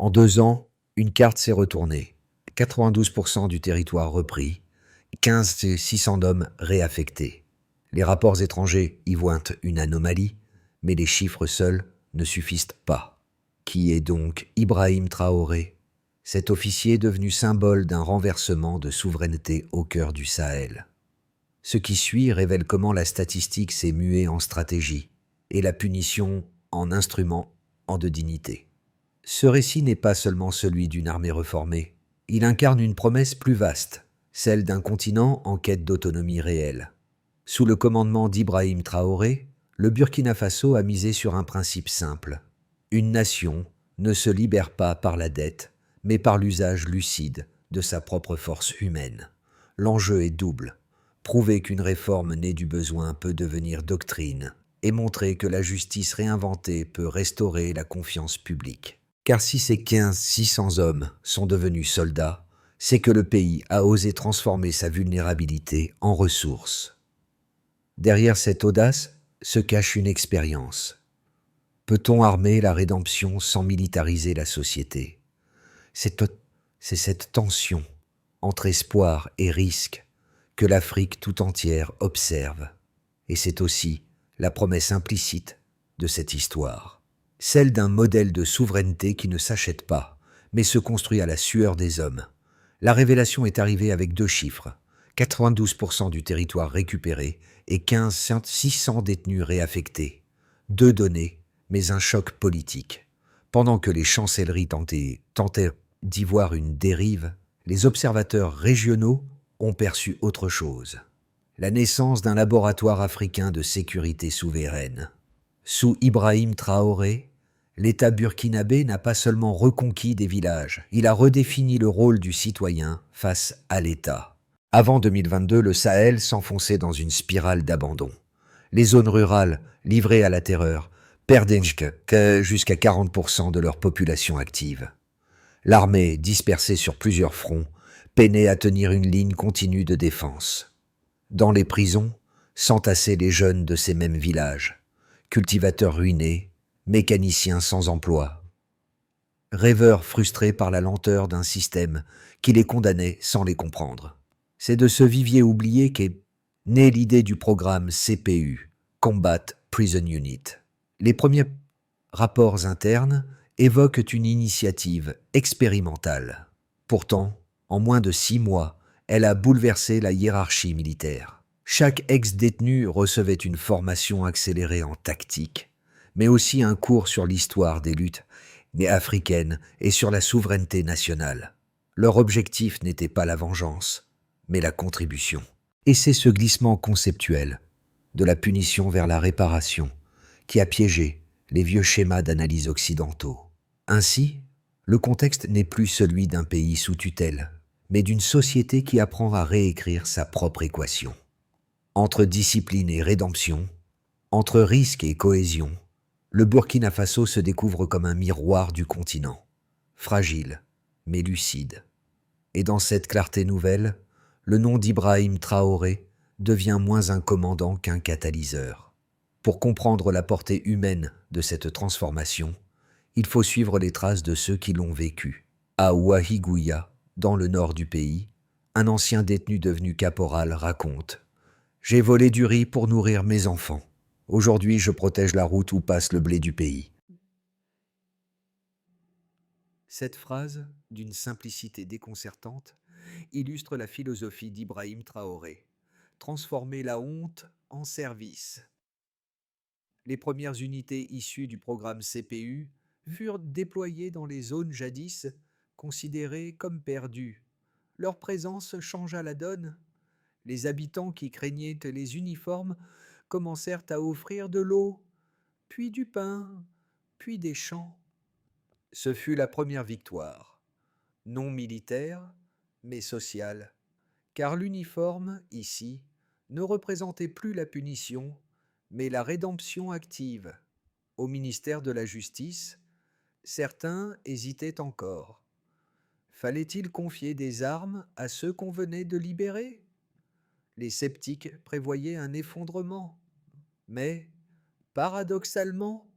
En 2 ans, une carte s'est retournée. 92% du territoire repris, 15 600 d'hommes réaffectés. Les rapports étrangers y voient une anomalie, mais les chiffres seuls ne suffisent pas. Qui est donc Ibrahim Traoré, cet officier devenu symbole d'un renversement de souveraineté au cœur du Sahel? Ce qui suit révèle comment la statistique s'est muée en stratégie et la punition en instrument de dignité. Ce récit n'est pas seulement celui d'une armée reformée, il incarne une promesse plus vaste, celle d'un continent en quête d'autonomie réelle. Sous le commandement d'Ibrahim Traoré, le Burkina Faso a misé sur un principe simple. Une nation ne se libère pas par la dette, mais par l'usage lucide de sa propre force humaine. L'enjeu est double. Prouver qu'une réforme née du besoin peut devenir doctrine et montrer que la justice réinventée peut restaurer la confiance publique. Car si ces 15 600 hommes sont devenus soldats, c'est que le pays a osé transformer sa vulnérabilité en ressource. Derrière cette audace se cache une expérience. Peut-on armer la rédemption sans militariser la société? C'est cette tension entre espoir et risque que l'Afrique tout entière observe. Et c'est aussi la promesse implicite de cette histoire, celle d'un modèle de souveraineté qui ne s'achète pas, mais se construit à la sueur des hommes. La révélation est arrivée avec 2 chiffres, 92% du territoire récupéré et 15 600 détenus réaffectés. 2 données, mais un choc politique. Pendant que les chancelleries tentaient d'y voir une dérive, les observateurs régionaux ont perçu autre chose. La naissance d'un laboratoire africain de sécurité souveraine. Sous Ibrahim Traoré, l'État burkinabé n'a pas seulement reconquis des villages, il a redéfini le rôle du citoyen face à l'État. Avant 2022, le Sahel s'enfonçait dans une spirale d'abandon. Les zones rurales, livrées à la terreur, perdaient jusqu'à 40% de leur population active. L'armée, dispersée sur plusieurs fronts, peinait à tenir une ligne continue de défense. Dans les prisons, s'entassaient les jeunes de ces mêmes villages, cultivateurs ruinés, mécaniciens sans emploi, rêveurs frustrés par la lenteur d'un système qui les condamnait sans les comprendre. C'est de ce vivier oublié qu'est née l'idée du programme CPU, Combat Prison Unit. Les premiers rapports internes évoquent une initiative expérimentale. Pourtant, en moins de 6 mois, elle a bouleversé la hiérarchie militaire. Chaque ex-détenu recevait une formation accélérée en tactique, mais aussi un cours sur l'histoire des luttes africaines et sur la souveraineté nationale. Leur objectif n'était pas la vengeance, mais la contribution. Et c'est ce glissement conceptuel, de la punition vers la réparation, qui a piégé les vieux schémas d'analyse occidentaux. Ainsi, le contexte n'est plus celui d'un pays sous tutelle, mais d'une société qui apprend à réécrire sa propre équation. Entre discipline et rédemption, entre risque et cohésion, le Burkina Faso se découvre comme un miroir du continent, fragile mais lucide. Et dans cette clarté nouvelle, le nom d'Ibrahim Traoré devient moins un commandant qu'un catalyseur. Pour comprendre la portée humaine de cette transformation, il faut suivre les traces de ceux qui l'ont vécu. À Ouahigouya, dans le nord du pays, un ancien détenu devenu caporal raconte « J'ai volé du riz pour nourrir mes enfants. Aujourd'hui, je protège la route où passe le blé du pays. » Cette phrase, d'une simplicité déconcertante, illustre la philosophie d'Ibrahim Traoré. Transformer la honte en service. Les premières unités issues du programme CPU furent déployées dans les zones jadis considérées comme perdues. Leur présence changea la donne. Les habitants qui craignaient les uniformes commencèrent à offrir de l'eau, puis du pain, puis des champs. Ce fut la première victoire, non militaire, mais sociale, car l'uniforme, ici, ne représentait plus la punition, mais la rédemption active. Au ministère de la Justice, certains hésitaient encore. Fallait-il confier des armes à ceux qu'on venait de libérer? Les sceptiques prévoyaient un effondrement. Mais, paradoxalement,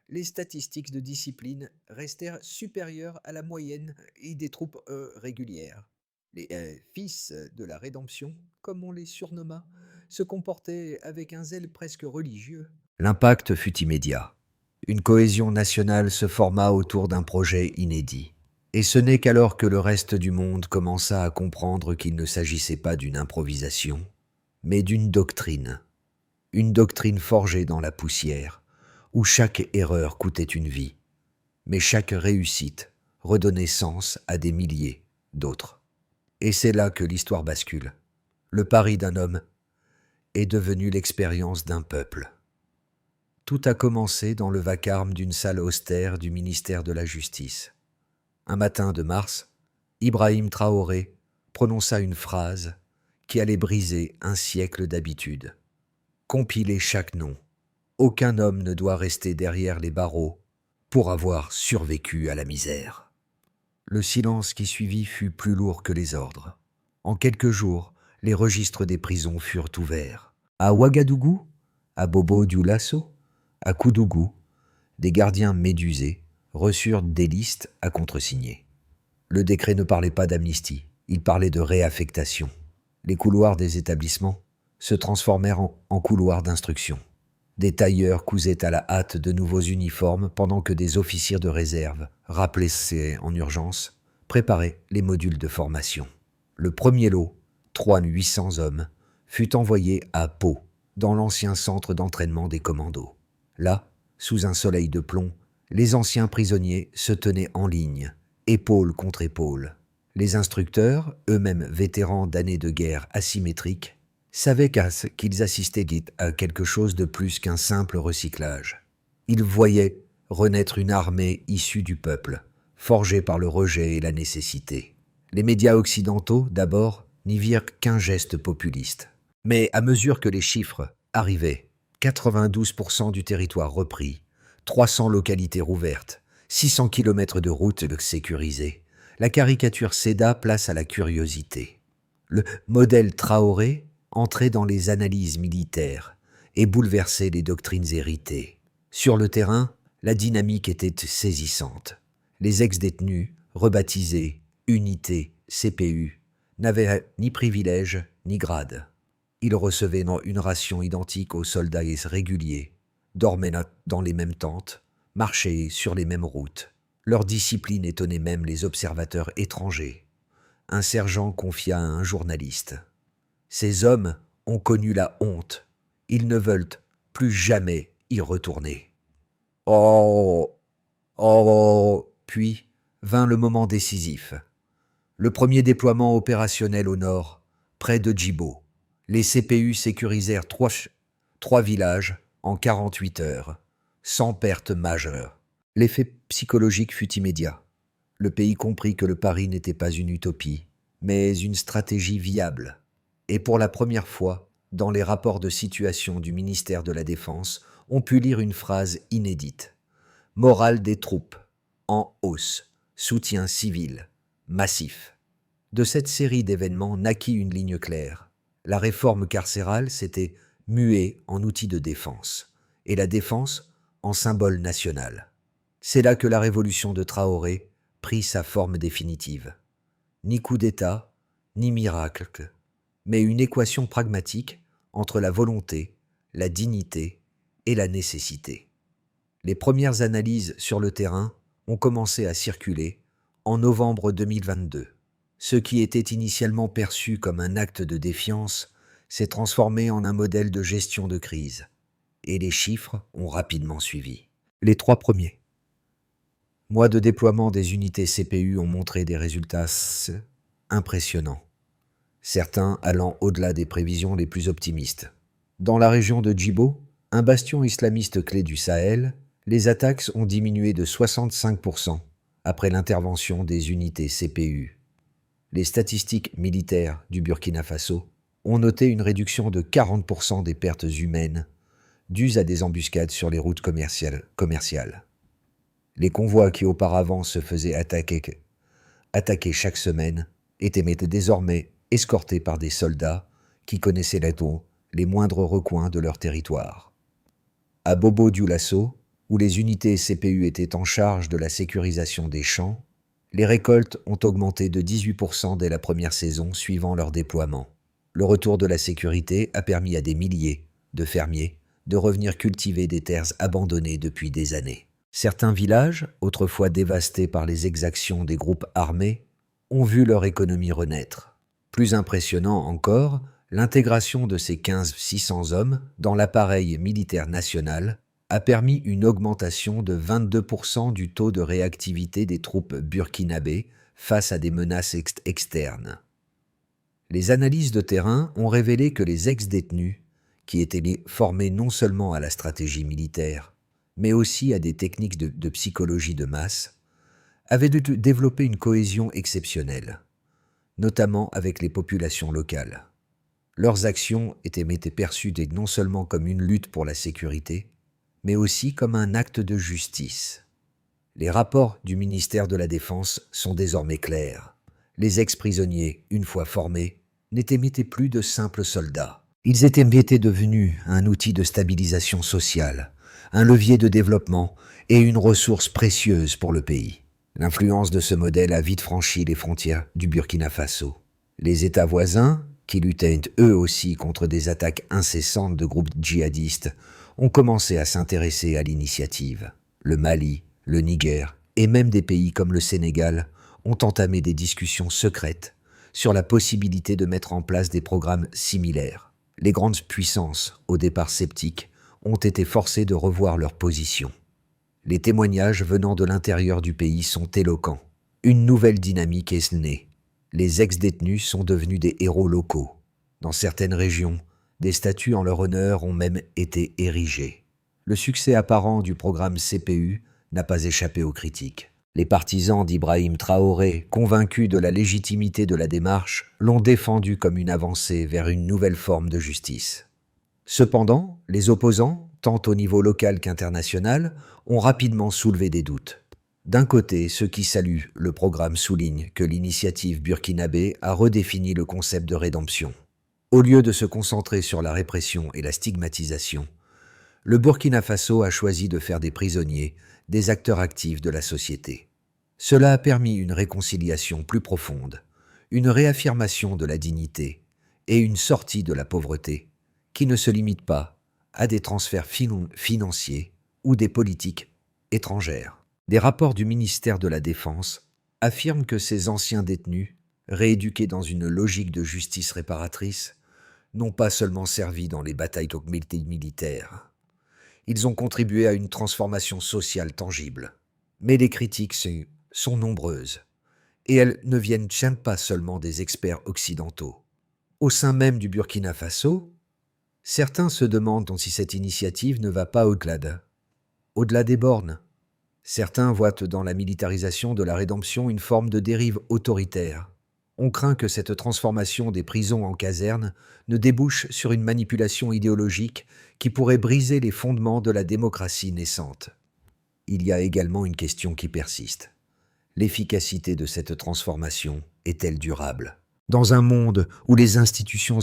les statistiques de discipline restèrent supérieures à la moyenne et des troupes régulières. Les fils de la rédemption, comme on les surnomma, se comportaient avec un zèle presque religieux. L'impact fut immédiat. Une cohésion nationale se forma autour d'un projet inédit. Et ce n'est qu'alors que le reste du monde commença à comprendre qu'il ne s'agissait pas d'une improvisation, mais d'une doctrine. Une doctrine forgée dans la poussière, où chaque erreur coûtait une vie, mais chaque réussite redonnait sens à des milliers d'autres. Et c'est là que l'histoire bascule. Le pari d'un homme est devenu l'expérience d'un peuple. Tout a commencé dans le vacarme d'une salle austère du ministère de la Justice. Un matin de mars, Ibrahim Traoré prononça une phrase qui allait briser un siècle d'habitude. Compilez chaque nom. Aucun homme ne doit rester derrière les barreaux pour avoir survécu à la misère. Le silence qui suivit fut plus lourd que les ordres. En quelques jours, les registres des prisons furent ouverts. À Ouagadougou, à Bobo-Dioulasso, à Koudougou, des gardiens médusés reçurent des listes à contresigner. Le décret ne parlait pas d'amnistie, il parlait de réaffectation. Les couloirs des établissements se transformèrent en couloirs d'instruction. Des tailleurs cousaient à la hâte de nouveaux uniformes pendant que des officiers de réserve, rappelés en urgence, préparaient les modules de formation. Le premier lot, 800 hommes, fut envoyé à Pau, dans l'ancien centre d'entraînement des commandos. Là, sous un soleil de plomb, les anciens prisonniers se tenaient en ligne, épaule contre épaule. Les instructeurs, eux-mêmes vétérans d'années de guerre asymétriques, savaient qu'ils assistaient à quelque chose de plus qu'un simple recyclage. Ils voyaient renaître une armée issue du peuple, forgée par le rejet et la nécessité. Les médias occidentaux, d'abord, n'y virent qu'un geste populiste. Mais à mesure que les chiffres arrivaient, 92% du territoire repris, 300 localités rouvertes, 600 km de routes sécurisées, la caricature céda place à la curiosité. Le modèle Traoré entrait dans les analyses militaires et bouleversait les doctrines héritées. Sur le terrain, la dynamique était saisissante. Les ex-détenus, rebaptisés unités CPU, n'avaient ni privilèges ni grades. Ils recevaient une ration identique aux soldats réguliers, dormaient dans les mêmes tentes, marchaient sur les mêmes routes. Leur discipline étonnait même les observateurs étrangers. Un sergent confia à un journaliste: « Ces hommes ont connu la honte. Ils ne veulent plus jamais y retourner. » Oh, oh, puis vint le moment décisif. Le premier déploiement opérationnel au nord, près de Djibo. Les CPU sécurisèrent trois villages en 48 heures, sans perte majeure. L'effet psychologique fut immédiat. Le pays comprit que le pari n'était pas une utopie, mais une stratégie viable. Et pour la première fois, dans les rapports de situation du ministère de la Défense, on put lire une phrase inédite. Morale des troupes, en hausse, soutien civil, massif. De cette série d'événements naquit une ligne claire. La réforme carcérale s'était muée en outil de défense, et la défense en symbole national. C'est là que la révolution de Traoré prit sa forme définitive. Ni coup d'État, ni miracle, mais une équation pragmatique entre la volonté, la dignité et la nécessité. Les premières analyses sur le terrain ont commencé à circuler en novembre 2022. Ce qui était initialement perçu comme un acte de défiance s'est transformé en un modèle de gestion de crise, et les chiffres ont rapidement suivi. Les 3 premiers mois de déploiement des unités CPU ont montré des résultats impressionnants, certains allant au-delà des prévisions les plus optimistes. Dans la région de Djibo, un bastion islamiste clé du Sahel, les attaques ont diminué de 65% après l'intervention des unités CPU. Les statistiques militaires du Burkina Faso ont noté une réduction de 40% des pertes humaines dues à des embuscades sur les routes commerciales. Les convois qui auparavant se faisaient attaquer chaque semaine étaient désormais escortés par des soldats qui connaissaient les moindres recoins de leur territoire. À Bobo-Dioulasso, où les unités CPU étaient en charge de la sécurisation des champs, les récoltes ont augmenté de 18% dès la première saison suivant leur déploiement. Le retour de la sécurité a permis à des milliers de fermiers de revenir cultiver des terres abandonnées depuis des années. Certains villages, autrefois dévastés par les exactions des groupes armés, ont vu leur économie renaître. Plus impressionnant encore, l'intégration de ces 1500-600 hommes dans l'appareil militaire national a permis une augmentation de 22% du taux de réactivité des troupes burkinabées face à des menaces externes. Les analyses de terrain ont révélé que les ex-détenus, qui étaient formés non seulement à la stratégie militaire, mais aussi à des techniques de psychologie de masse, avaient développé une cohésion exceptionnelle, notamment avec les populations locales. Leurs actions étaient perçues non seulement comme une lutte pour la sécurité, mais aussi comme un acte de justice. Les rapports du ministère de la Défense sont désormais clairs. Les ex-prisonniers, une fois formés, n'étaient plus de simples soldats. Ils étaient devenus un outil de stabilisation sociale, un levier de développement et une ressource précieuse pour le pays. L'influence de ce modèle a vite franchi les frontières du Burkina Faso. Les États voisins, qui luttaient eux aussi contre des attaques incessantes de groupes djihadistes, ont commencé à s'intéresser à l'initiative. Le Mali, le Niger et même des pays comme le Sénégal ont entamé des discussions secrètes sur la possibilité de mettre en place des programmes similaires. Les grandes puissances, au départ sceptiques, ont été forcées de revoir leur position. Les témoignages venant de l'intérieur du pays sont éloquents. Une nouvelle dynamique est née. Les ex-détenus sont devenus des héros locaux. Dans certaines régions, des statues en leur honneur ont même été érigées. Le succès apparent du programme CPU n'a pas échappé aux critiques. Les partisans d'Ibrahim Traoré, convaincus de la légitimité de la démarche, l'ont défendu comme une avancée vers une nouvelle forme de justice. Cependant, les opposants, tant au niveau local qu'international, ont rapidement soulevé des doutes. D'un côté, ceux qui saluent le programme soulignent que l'initiative burkinabé a redéfini le concept de rédemption. Au lieu de se concentrer sur la répression et la stigmatisation, le Burkina Faso a choisi de faire des prisonniers des acteurs actifs de la société. Cela a permis une réconciliation plus profonde, une réaffirmation de la dignité et une sortie de la pauvreté qui ne se limite pas à des transferts financiers ou des politiques étrangères. Des rapports du ministère de la Défense affirment que ces anciens détenus, rééduqués dans une logique de justice réparatrice, n'ont pas seulement servi dans les batailles militaires. Ils ont contribué à une transformation sociale tangible. Mais les critiques sont nombreuses, et elles ne viennent pas seulement des experts occidentaux. Au sein même du Burkina Faso, certains se demandent si cette initiative ne va pas au-delà des bornes. Certains voient dans la militarisation de la rédemption une forme de dérive autoritaire. On craint que cette transformation des prisons en casernes ne débouche sur une manipulation idéologique qui pourrait briser les fondements de la démocratie naissante. Il y a également une question qui persiste. L'efficacité de cette transformation est-elle durable ? Dans un monde où les institutions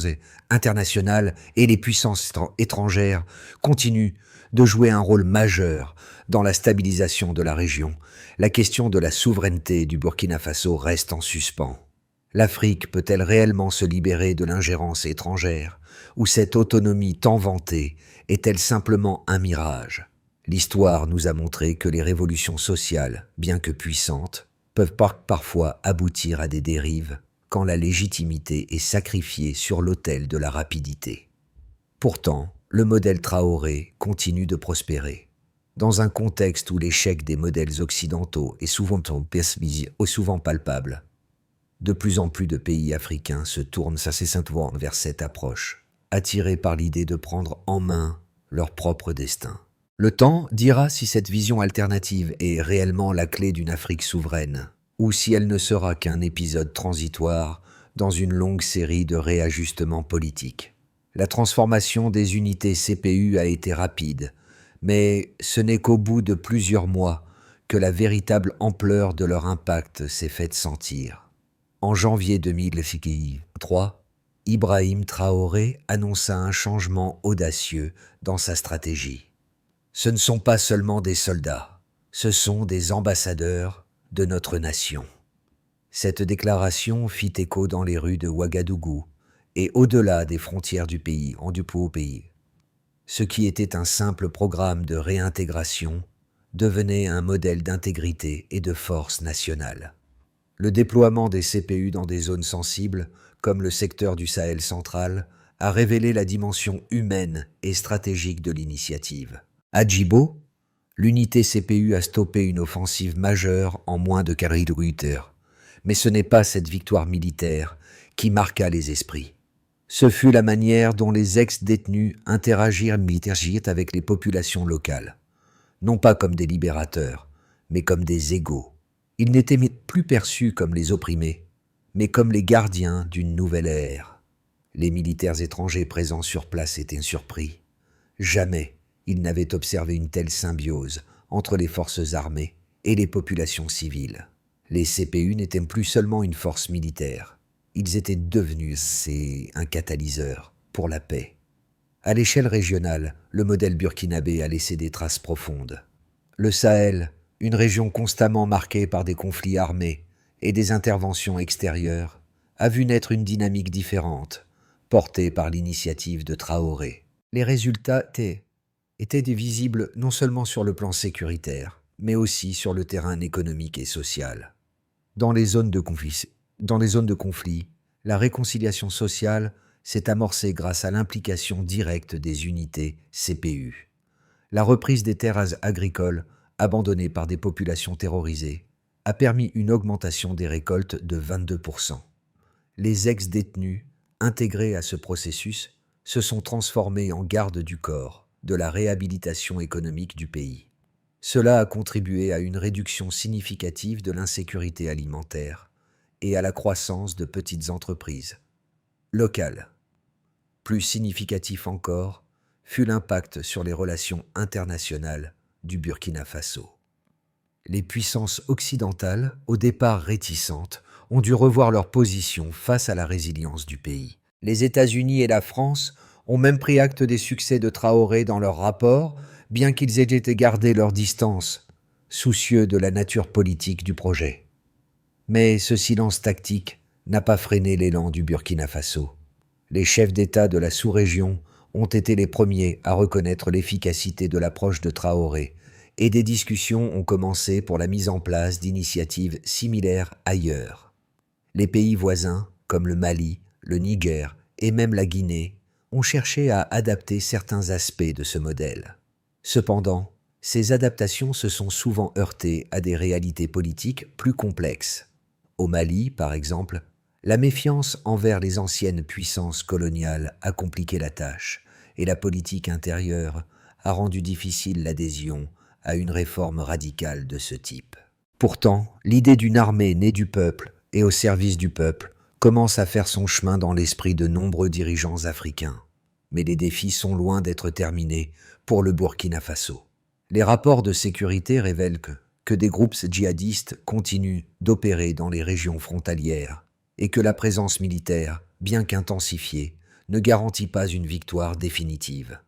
internationales et les puissances étrangères continuent de jouer un rôle majeur dans la stabilisation de la région, la question de la souveraineté du Burkina Faso reste en suspens. L'Afrique peut-elle réellement se libérer de l'ingérence étrangère, ou cette autonomie tant vantée est-elle simplement un mirage ? L'histoire nous a montré que les révolutions sociales, bien que puissantes, peuvent parfois aboutir à des dérives quand la légitimité est sacrifiée sur l'autel de la rapidité. Pourtant, le modèle Traoré continue de prospérer. Dans un contexte où l'échec des modèles occidentaux est souvent palpable, de plus en plus de pays africains se tournent incessamment vers cette approche, attirés par l'idée de prendre en main leur propre destin. Le temps dira si cette vision alternative est réellement la clé d'une Afrique souveraine, ou si elle ne sera qu'un épisode transitoire dans une longue série de réajustements politiques. La transformation des unités CPU a été rapide, mais ce n'est qu'au bout de plusieurs mois que la véritable ampleur de leur impact s'est faite sentir. En janvier 2003, Ibrahim Traoré annonça un changement audacieux dans sa stratégie. Ce ne sont pas seulement des soldats, ce sont des ambassadeurs de notre nation. Cette déclaration fit écho dans les rues de Ouagadougou et au-delà des frontières du pays, en Dupont au pays. Ce qui était un simple programme de réintégration devenait un modèle d'intégrité et de force nationale. Le déploiement des CPU dans des zones sensibles, comme le secteur du Sahel central, a révélé la dimension humaine et stratégique de l'initiative. À Djibo, l'unité CPU a stoppé une offensive majeure en moins de 48 heures. Mais ce n'est pas cette victoire militaire qui marqua les esprits. Ce fut la manière dont les ex-détenus interagirent avec les populations locales, non pas comme des libérateurs, mais comme des égaux. Ils n'étaient plus perçus comme les opprimés, mais comme les gardiens d'une nouvelle ère. Les militaires étrangers présents sur place étaient surpris. Jamais ils n'avaient observé une telle symbiose entre les forces armées et les populations civiles. Les CPU n'étaient plus seulement une force militaire, ils étaient devenus un catalyseur pour la paix. À l'échelle régionale, le modèle burkinabé a laissé des traces profondes. Le Sahel, une région constamment marquée par des conflits armés et des interventions extérieures, a vu naître une dynamique différente, portée par l'initiative de Traoré. Les résultats étaient visibles non seulement sur le plan sécuritaire, mais aussi sur le terrain économique et social. Dans les zones de conflit, la réconciliation sociale s'est amorcée grâce à l'implication directe des unités CPU. La reprise des terres agricoles abandonnées par des populations terrorisées a permis une augmentation des récoltes de 22%. Les ex-détenus, intégrés à ce processus, se sont transformés en gardes du corps de la réhabilitation économique du pays. Cela a contribué à une réduction significative de l'insécurité alimentaire et à la croissance de petites entreprises locales. Plus significatif encore fut l'impact sur les relations internationales du Burkina Faso. Les puissances occidentales, au départ réticentes, ont dû revoir leur position face à la résilience du pays. Les États-Unis et la France ont même pris acte des succès de Traoré dans leur rapport, bien qu'ils aient été gardés leur distance, soucieux de la nature politique du projet. Mais ce silence tactique n'a pas freiné l'élan du Burkina Faso. Les chefs d'État de la sous-région ont été les premiers à reconnaître l'efficacité de l'approche de Traoré, et des discussions ont commencé pour la mise en place d'initiatives similaires ailleurs. Les pays voisins, comme le Mali, le Niger et même la Guinée, ont cherché à adapter certains aspects de ce modèle. Cependant, ces adaptations se sont souvent heurtées à des réalités politiques plus complexes. Au Mali, par exemple, la méfiance envers les anciennes puissances coloniales a compliqué la tâche, et la politique intérieure a rendu difficile l'adhésion à une réforme radicale de ce type. Pourtant, l'idée d'une armée née du peuple et au service du peuple commence à faire son chemin dans l'esprit de nombreux dirigeants africains. Mais les défis sont loin d'être terminés pour le Burkina Faso. Les rapports de sécurité révèlent que des groupes djihadistes continuent d'opérer dans les régions frontalières et que la présence militaire, bien qu'intensifiée, ne garantit pas une victoire définitive.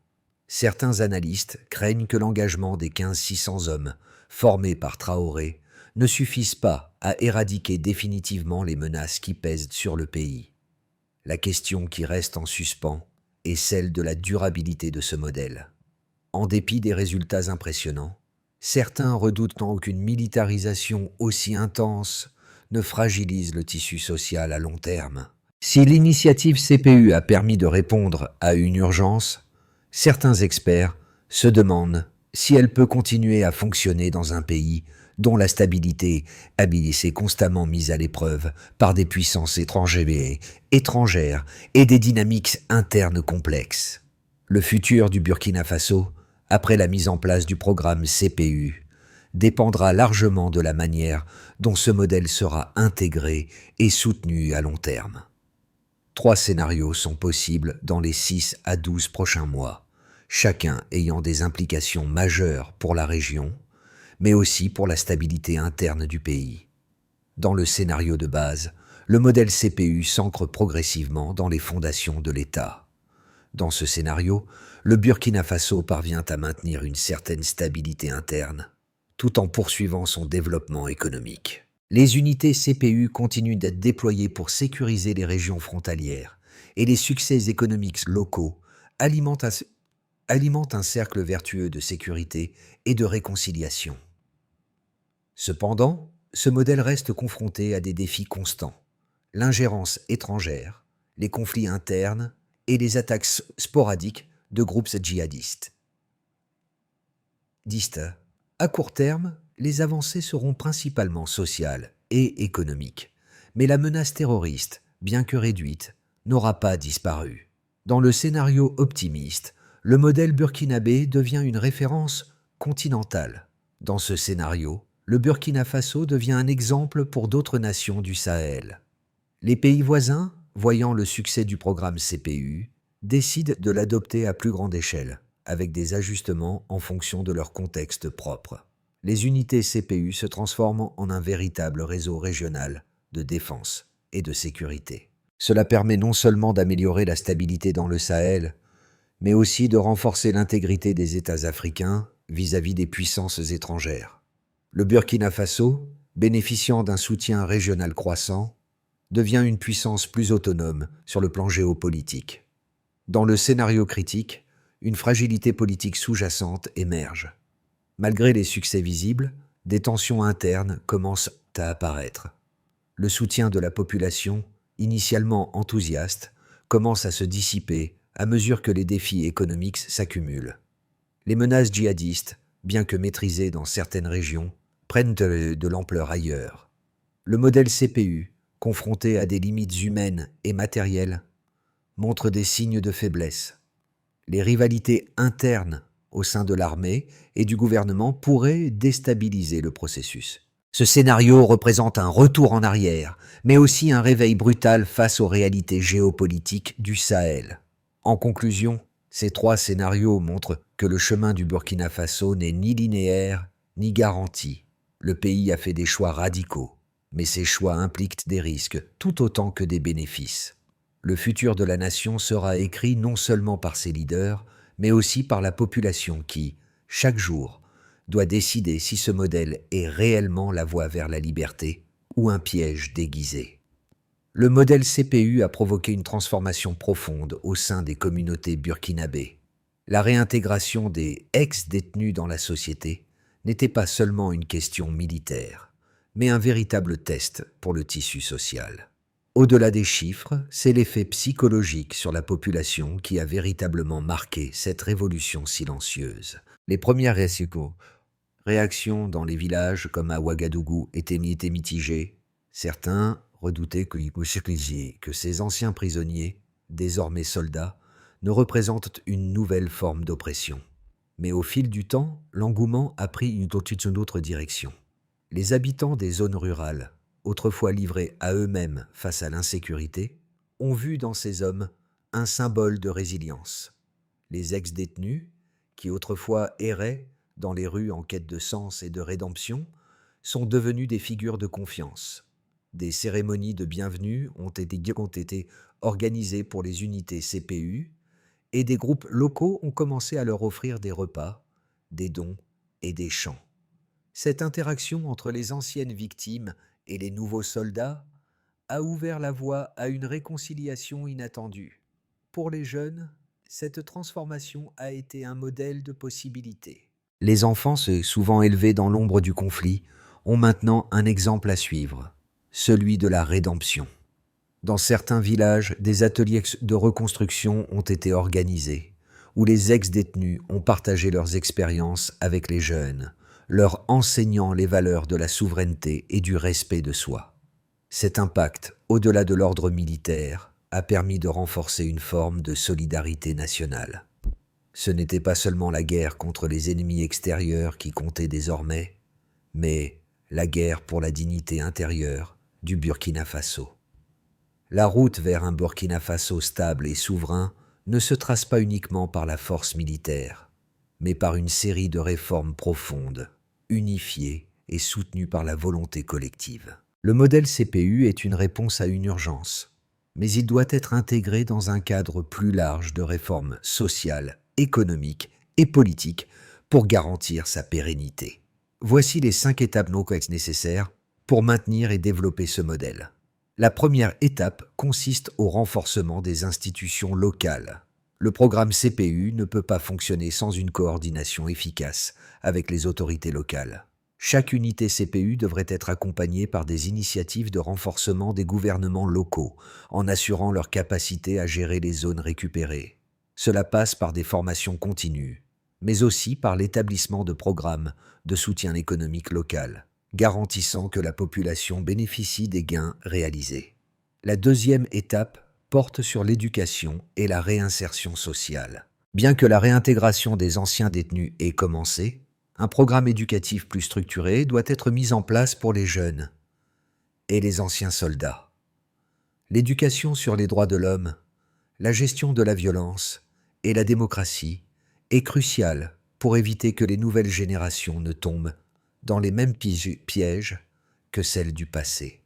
Certains analystes craignent que l'engagement des 1500 hommes formés par Traoré ne suffisent pas à éradiquer définitivement les menaces qui pèsent sur le pays. La question qui reste en suspens est celle de la durabilité de ce modèle. En dépit des résultats impressionnants, certains redoutent qu'une militarisation aussi intense ne fragilise le tissu social à long terme. Si l'initiative CPU a permis de répondre à une urgence, certains experts se demandent si elle peut continuer à fonctionner dans un pays dont la stabilité est constamment mise à l'épreuve par des puissances étrangères et des dynamiques internes complexes. Le futur du Burkina Faso, après la mise en place du programme CPU, dépendra largement de la manière dont ce modèle sera intégré et soutenu à long terme. 3 scénarios sont possibles dans les 6 à 12 prochains mois, chacun ayant des implications majeures pour la région, mais aussi pour la stabilité interne du pays. Dans le scénario de base, le modèle CPU s'ancre progressivement dans les fondations de l'État. Dans ce scénario, le Burkina Faso parvient à maintenir une certaine stabilité interne, tout en poursuivant son développement économique. Les unités CPU continuent d'être déployées pour sécuriser les régions frontalières, et les succès économiques locaux alimentent un cercle vertueux de sécurité et de réconciliation. Cependant, ce modèle reste confronté à des défis constants: l'ingérence étrangère, les conflits internes et les attaques sporadiques de groupes djihadistes. À court terme, les avancées seront principalement sociales et économiques, mais la menace terroriste, bien que réduite, n'aura pas disparu. Dans le scénario optimiste, le modèle burkinabé devient une référence continentale. Dans ce scénario, le Burkina Faso devient un exemple pour d'autres nations du Sahel. Les pays voisins, voyant le succès du programme CPU, décident de l'adopter à plus grande échelle, avec des ajustements en fonction de leur contexte propre. Les unités CPU se transforment en un véritable réseau régional de défense et de sécurité. Cela permet non seulement d'améliorer la stabilité dans le Sahel, mais aussi de renforcer l'intégrité des États africains vis-à-vis des puissances étrangères. Le Burkina Faso, bénéficiant d'un soutien régional croissant, devient une puissance plus autonome sur le plan géopolitique. Dans le scénario critique, une fragilité politique sous-jacente émerge. Malgré les succès visibles, des tensions internes commencent à apparaître. Le soutien de la population, initialement enthousiaste, commence à se dissiper à mesure que les défis économiques s'accumulent. Les menaces djihadistes, bien que maîtrisées dans certaines régions, prennent de l'ampleur ailleurs. Le modèle CPU, confronté à des limites humaines et matérielles, montre des signes de faiblesse. Les rivalités internes au sein de l'armée et du gouvernement pourraient déstabiliser le processus. Ce scénario représente un retour en arrière, mais aussi un réveil brutal face aux réalités géopolitiques du Sahel. En conclusion, ces trois scénarios montrent que le chemin du Burkina Faso n'est ni linéaire ni garanti. Le pays a fait des choix radicaux, mais ces choix impliquent des risques tout autant que des bénéfices. Le futur de la nation sera écrit non seulement par ses leaders, mais aussi par la population qui, chaque jour, doit décider si ce modèle est réellement la voie vers la liberté ou un piège déguisé. Le modèle CPU a provoqué une transformation profonde au sein des communautés burkinabées. La réintégration des ex-détenus dans la société n'était pas seulement une question militaire, mais un véritable test pour le tissu social. Au-delà des chiffres, c'est l'effet psychologique sur la population qui a véritablement marqué cette révolution silencieuse. Les premières réactions dans les villages comme à Ouagadougou étaient mitigées. Certains redoutaient que ces anciens prisonniers, désormais soldats, ne représentent une nouvelle forme d'oppression. Mais au fil du temps, l'engouement a pris une autre direction. Les habitants des zones rurales, autrefois livrés à eux-mêmes face à l'insécurité, ont vu dans ces hommes un symbole de résilience. Les ex-détenus, qui autrefois erraient dans les rues en quête de sens et de rédemption, sont devenus des figures de confiance. Des cérémonies de bienvenue ont été organisées pour les unités CPU et des groupes locaux ont commencé à leur offrir des repas, des dons et des chants. Cette interaction entre les anciennes victimes et les nouveaux soldats a ouvert la voie à une réconciliation inattendue. Pour les jeunes, cette transformation a été un modèle de possibilité. Les enfants, souvent élevés dans l'ombre du conflit, ont maintenant un exemple à suivre, celui de la rédemption. Dans certains villages, des ateliers de reconstruction ont été organisés, où les ex-détenus ont partagé leurs expériences avec les jeunes, leur enseignant les valeurs de la souveraineté et du respect de soi. Cet impact, au-delà de l'ordre militaire, a permis de renforcer une forme de solidarité nationale. Ce n'était pas seulement la guerre contre les ennemis extérieurs qui comptait désormais, mais la guerre pour la dignité intérieure du Burkina Faso. La route vers un Burkina Faso stable et souverain ne se trace pas uniquement par la force militaire, mais par une série de réformes profondes, unifiées et soutenues par la volonté collective. Le modèle CPU est une réponse à une urgence, mais il doit être intégré dans un cadre plus large de réformes sociales, économiques et politiques pour garantir sa pérennité. Voici les 5 étapes non nécessaires pour maintenir et développer ce modèle. La première étape consiste au renforcement des institutions locales. Le programme CPU ne peut pas fonctionner sans une coordination efficace avec les autorités locales. Chaque unité CPU devrait être accompagnée par des initiatives de renforcement des gouvernements locaux, en assurant leur capacité à gérer les zones récupérées. Cela passe par des formations continues, mais aussi par l'établissement de programmes de soutien économique local, garantissant que la population bénéficie des gains réalisés. La deuxième étape porte sur l'éducation et la réinsertion sociale. Bien que la réintégration des anciens détenus ait commencé, un programme éducatif plus structuré doit être mis en place pour les jeunes et les anciens soldats. L'éducation sur les droits de l'homme, la gestion de la violence et la démocratie est cruciale pour éviter que les nouvelles générations ne tombent dans les mêmes pièges que celles du passé.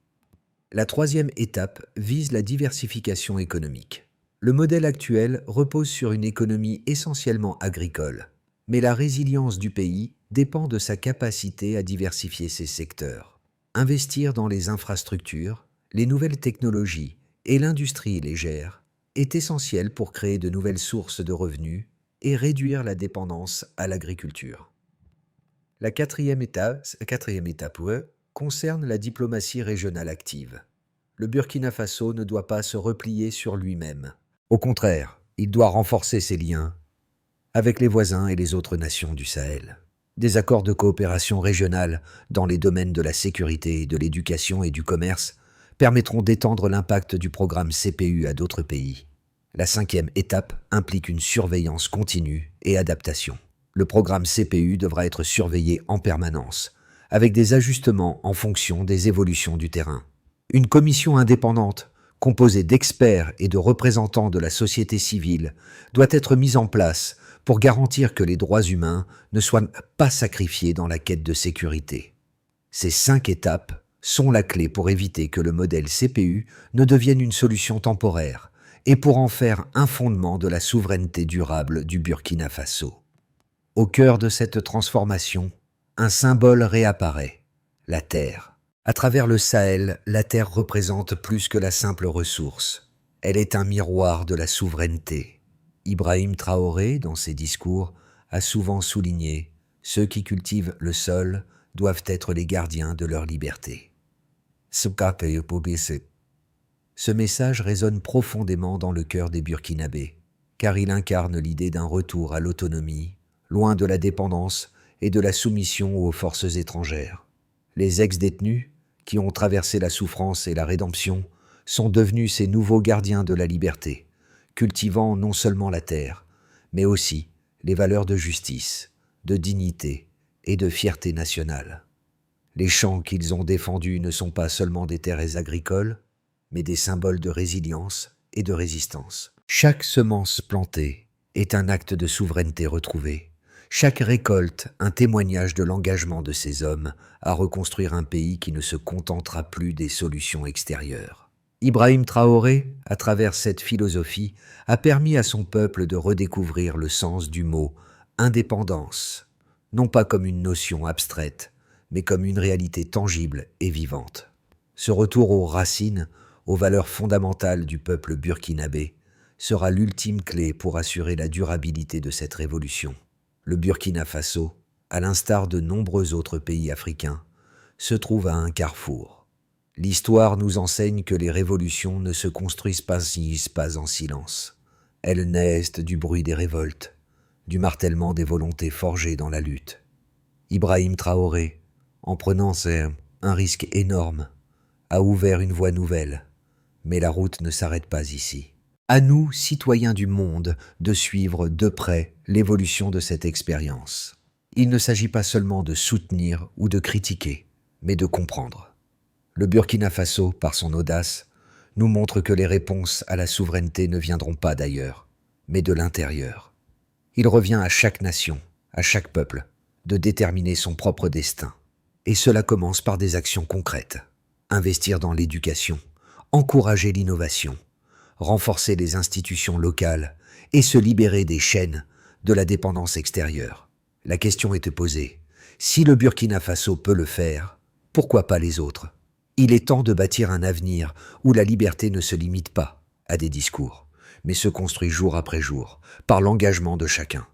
La troisième étape vise la diversification économique. Le modèle actuel repose sur une économie essentiellement agricole, mais la résilience du pays dépend de sa capacité à diversifier ses secteurs. Investir dans les infrastructures, les nouvelles technologies et l'industrie légère est essentiel pour créer de nouvelles sources de revenus et réduire la dépendance à l'agriculture. La quatrième étape concerne la diplomatie régionale active. Le Burkina Faso ne doit pas se replier sur lui-même. Au contraire, il doit renforcer ses liens avec les voisins et les autres nations du Sahel. Des accords de coopération régionale dans les domaines de la sécurité, de l'éducation et du commerce permettront d'étendre l'impact du programme CPU à d'autres pays. La cinquième étape implique une surveillance continue et adaptation. Le programme CPU devra être surveillé en permanence, avec des ajustements en fonction des évolutions du terrain. Une commission indépendante, composée d'experts et de représentants de la société civile, doit être mise en place pour garantir que les droits humains ne soient pas sacrifiés dans la quête de sécurité. Ces 5 étapes sont la clé pour éviter que le modèle CPU ne devienne une solution temporaire et pour en faire un fondement de la souveraineté durable du Burkina Faso. Au cœur de cette transformation, un symbole réapparaît, la terre. À travers le Sahel, la terre représente plus que la simple ressource. Elle est un miroir de la souveraineté. Ibrahim Traoré, dans ses discours, a souvent souligné « Ceux qui cultivent le sol doivent être les gardiens de leur liberté ». Ce message résonne profondément dans le cœur des Burkinabés, car il incarne l'idée d'un retour à l'autonomie, loin de la dépendance et de la soumission aux forces étrangères. Les ex-détenus, qui ont traversé la souffrance et la rédemption, sont devenus ces nouveaux gardiens de la liberté, cultivant non seulement la terre, mais aussi les valeurs de justice, de dignité et de fierté nationale. Les champs qu'ils ont défendus ne sont pas seulement des terres agricoles, mais des symboles de résilience et de résistance. Chaque semence plantée est un acte de souveraineté retrouvée. Chaque récolte, un témoignage de l'engagement de ces hommes à reconstruire un pays qui ne se contentera plus des solutions extérieures. Ibrahim Traoré, à travers cette philosophie, a permis à son peuple de redécouvrir le sens du mot « indépendance », non pas comme une notion abstraite, mais comme une réalité tangible et vivante. Ce retour aux racines, aux valeurs fondamentales du peuple burkinabé, sera l'ultime clé pour assurer la durabilité de cette révolution. Le Burkina Faso, à l'instar de nombreux autres pays africains, se trouve à un carrefour. L'histoire nous enseigne que les révolutions ne se construisent pas en silence. Elles naissent du bruit des révoltes, du martèlement des volontés forgées dans la lutte. Ibrahim Traoré, en prenant un risque énorme, a ouvert une voie nouvelle, mais la route ne s'arrête pas ici. À nous, citoyens du monde, de suivre de près l'évolution de cette expérience. Il ne s'agit pas seulement de soutenir ou de critiquer, mais de comprendre. Le Burkina Faso, par son audace, nous montre que les réponses à la souveraineté ne viendront pas d'ailleurs, mais de l'intérieur. Il revient à chaque nation, à chaque peuple, de déterminer son propre destin. Et cela commence par des actions concrètes. Investir dans l'éducation, encourager l'innovation, renforcer les institutions locales et se libérer des chaînes de la dépendance extérieure. La question était posée. Si le Burkina Faso peut le faire, pourquoi pas les autres? Il est temps de bâtir un avenir où la liberté ne se limite pas à des discours, mais se construit jour après jour par l'engagement de chacun.